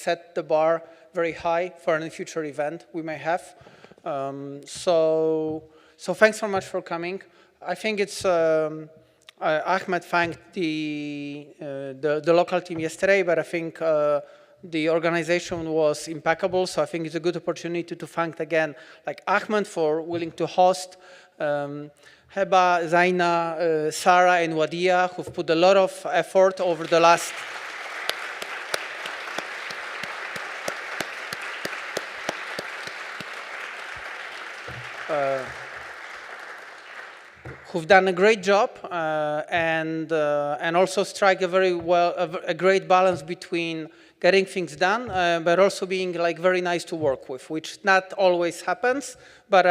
set the bar very high for any future event we may have. So thanks so much for coming. I think it's Ahmed thanked the local team yesterday, but I think the organization was impeccable. So I think it's a good opportunity to thank again, like Ahmed for willing to host, Heba, Zaina, Sarah, and Wadia, who've put a lot of effort over the last who've done a great job and also strike a great balance between getting things done, but also being like very nice to work with, which not always happens, but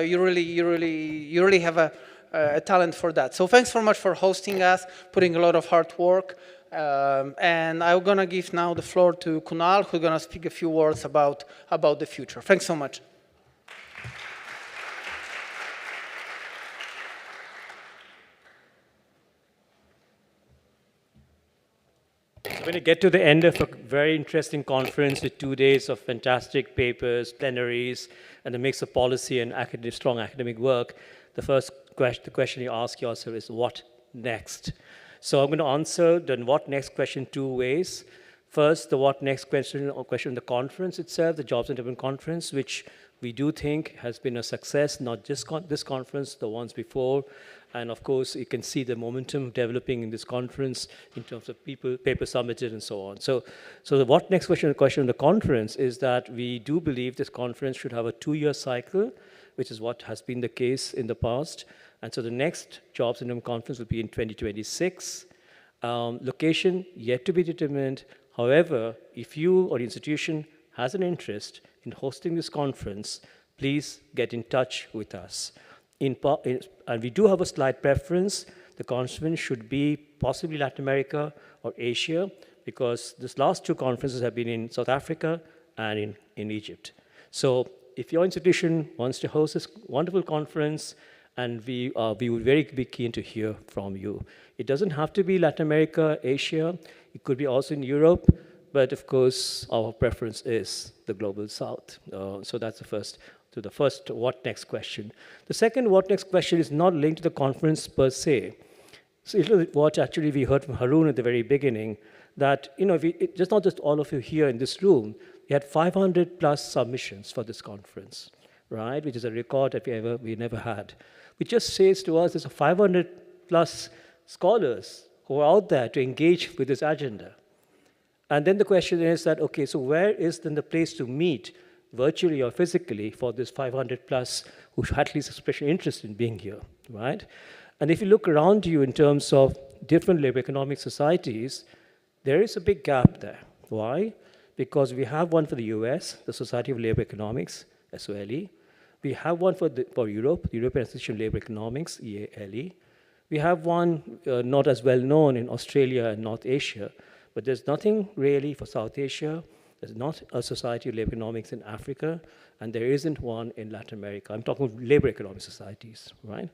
you really have a talent for that. So thanks so much for hosting us, putting a lot of hard work, and I'm gonna give now the floor to Kunal, who's gonna speak a few words about the future. Thanks so much. When you get to the end of a very interesting conference with 2 days of fantastic papers, plenaries, and a mix of policy and strong academic work, the question you ask yourself is, what next? So I'm going to answer the what next question 2 ways. First, the what next question on the conference itself, the Jobs and Development Conference, which we do think has been a success, not just this conference, the ones before. And of course, you can see the momentum developing in this conference in terms of papers submitted and so on. So the what next question on the conference is that we do believe this conference should have a 2-year cycle, which is what has been the case in the past. And so the next Jobs and Development Conference will be in 2026. Location yet to be determined. However, if you or the institution has an interest in hosting this conference, please get in touch with us. And we do have a slight preference. The conference should be possibly Latin America or Asia, because these last 2 conferences have been in South Africa and in Egypt. So if your institution wants to host this wonderful conference, and we would very be keen to hear from you. It doesn't have to be Latin America, Asia. It could be also in Europe. But of course, our preference is the Global South. So that's the first what next question. The second what next question is not linked to the conference per se. So what actually we heard from Haroon at the very beginning, that it's not just all of you here in this room, we had 500 plus submissions for this conference, right? Which is a record that we never had. Which just says to us there's 500 plus scholars who are out there to engage with this agenda. And then the question is that, okay, so where is then the place to meet virtually or physically for this 500 plus who at least express interest in being here, right? And if you look around you in terms of different labor economic societies, there is a big gap there. Why? Because we have one for the US, the Society of Labor Economics, SOLE. We have one for Europe, the European Institute of Labor Economics, EALE. We have one not as well known in Australia and North Asia, but there's nothing really for South Asia. There's not a Society of Labor Economics in Africa, and there isn't one in Latin America. I'm talking of labor economic societies, right?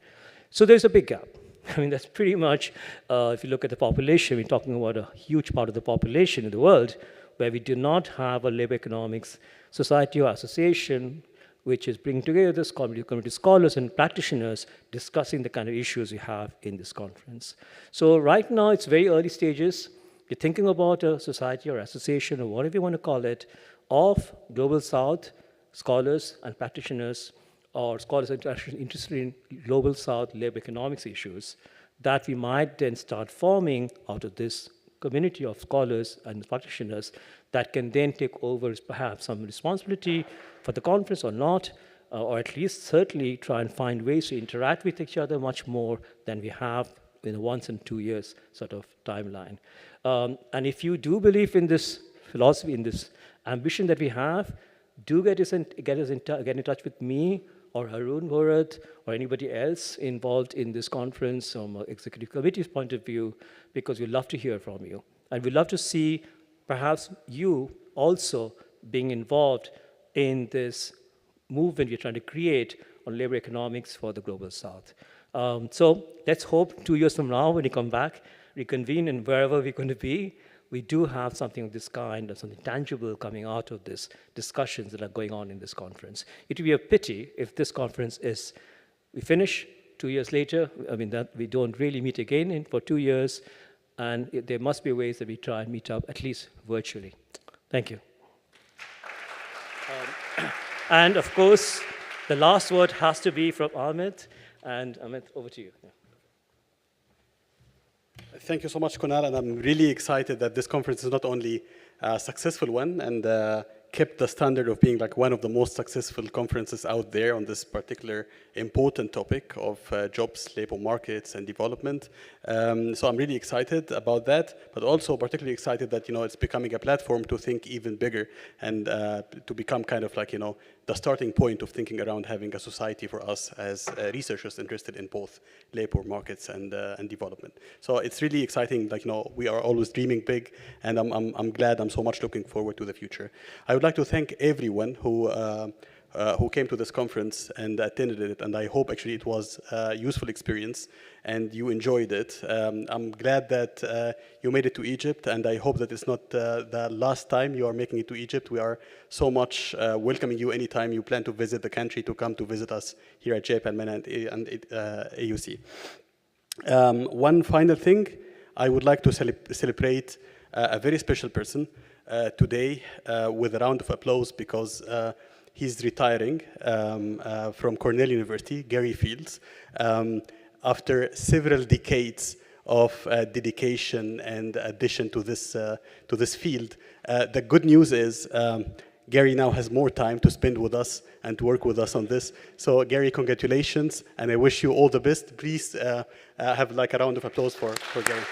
So there's a big gap. I mean, that's pretty much, if you look at the population, we're talking about a huge part of the population in the world where we do not have a labor economics society or association which is bringing together this community scholars and practitioners discussing the kind of issues we have in this conference. So right now, it's very early stages. You're thinking about a society or association or whatever you want to call it of Global South scholars and practitioners or scholars interested in Global South labor economics issues that we might then start forming out of this community of scholars and practitioners that can then take over perhaps some responsibility for the conference or not, or at least certainly try and find ways to interact with each other much more than we have in a once in 2 years sort of timeline. And if you do believe in this philosophy, in this ambition that we have, do get in touch with me or Haroon Bhorat or anybody else involved in this conference from an executive committee's point of view, because we'd love to hear from you. And we'd love to see perhaps you also being involved in this movement we're trying to create on labor economics for the Global South. So let's hope 2 years from now when you come back, reconvene in wherever we're going to be we do have something of this kind or something tangible coming out of this discussions that are going on in this conference. It would be a pity if this conference we finish 2 years later, I mean, that we don't really meet again for 2 years, and there must be ways that we try and meet up, at least virtually. Thank you. And of course, the last word has to be from Ahmed, and Ahmed, over to you. Yeah. Thank you so much, Kunal, and I'm really excited that this conference is not only a successful one and kept the standard of being like one of the most successful conferences out there on this particular important topic of jobs, labor markets, and development. So I'm really excited about that, but also particularly excited that it's becoming a platform to think even bigger and to become kind of like the starting point of thinking around having a society for us as researchers interested in both labor markets and development. So it's really exciting. Like we are always dreaming big, and I'm glad. I'm so much looking forward to the future. I would like to thank everyone who came to this conference and attended it, and I hope actually it was a useful experience and you enjoyed it. I'm glad that you made it to Egypt, and I hope that it's not the last time you are making it to Egypt. We are so much welcoming you anytime you plan to visit the country, to come to visit us here at JPAL and AUC. One final thing, I would like to celebrate a very special person today with a round of applause, because he's retiring from Cornell University, Gary Fields, after several decades of dedication and addition to this field. The good news is Gary now has more time to spend with us and to work with us on this. So Gary, congratulations, and I wish you all the best. Please have like a round of applause for Gary.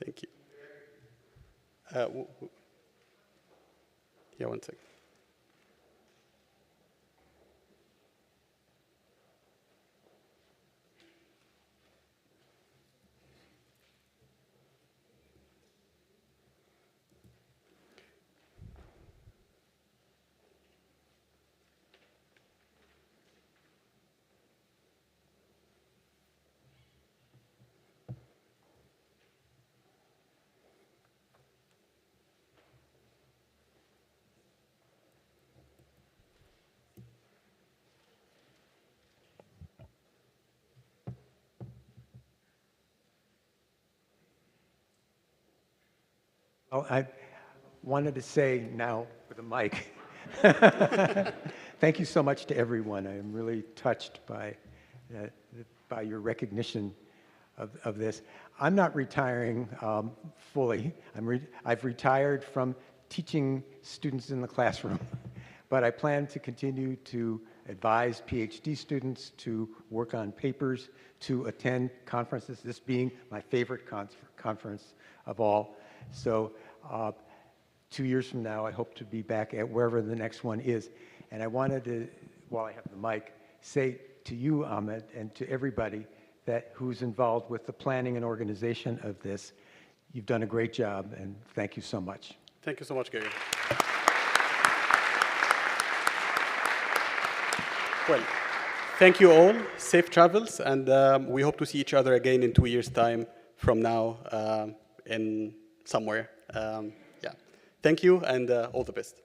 Thank you. Yeah, one second. Oh, I wanted to say now with a mic, thank you so much to everyone. I am really touched by your recognition of this. I'm not retiring fully. I've retired from teaching students in the classroom, but I plan to continue to advise PhD students, to work on papers, to attend conferences, this being my favorite conference of all. So 2 years from now, I hope to be back at wherever the next one is. And I wanted to, while I have the mic, say to you, Ahmed, and to everybody who's involved with the planning and organization of this, you've done a great job, and thank you so much. Thank you so much, Gary. Well, thank you all. Safe travels, and we hope to see each other again in 2 years' time from now in somewhere. Yeah. Thank you, and all the best.